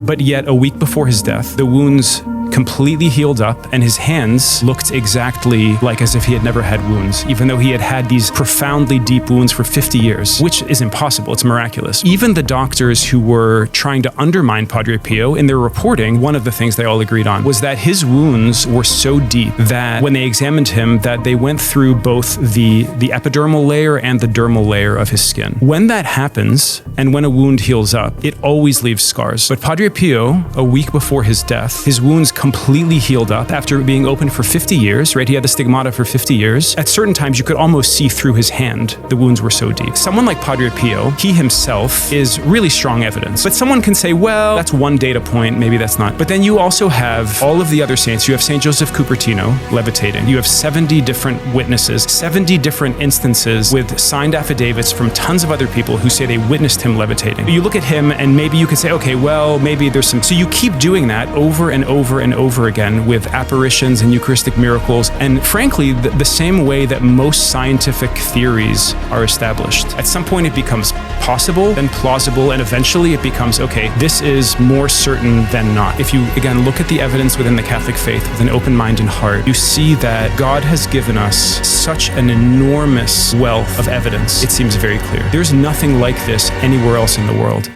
But yet, a week before his death, the wounds completely healed up, and his hands looked exactly like as if he had never had wounds, even though he had had these profoundly deep wounds for 50 years, which is impossible. It's miraculous. Even the doctors who were trying to undermine Padre Pio, in their reporting, one of the things they all agreed on was that his wounds were so deep that when they examined him, that they went through both the epidermal layer and the dermal layer of his skin. When that happens, and when a wound heals up, it always leaves scars. But Padre Pio, a week before his death, his wounds completely healed up after being open for 50 years, right? He had the stigmata for 50 years. At certain times, you could almost see through his hand. The wounds were so deep. Someone like Padre Pio, he himself is really strong evidence. But someone can say, well, that's one data point, maybe that's not. But then you also have all of the other saints. You have St. Joseph Cupertino levitating. You have 70 different witnesses, 70 different instances with signed affidavits from tons of other people who say they witnessed him levitating. You look at him and maybe you could say, okay, well, maybe there's some. So you keep doing that over and over and over again with apparitions and Eucharistic miracles, and frankly, the same way that most scientific theories are established. At some point it becomes possible, then plausible, and eventually it becomes, okay, this is more certain than not. If you, again, look at the evidence within the Catholic faith with an open mind and heart, you see that God has given us such an enormous wealth of evidence. It seems very clear. There's nothing like this anywhere else in the world.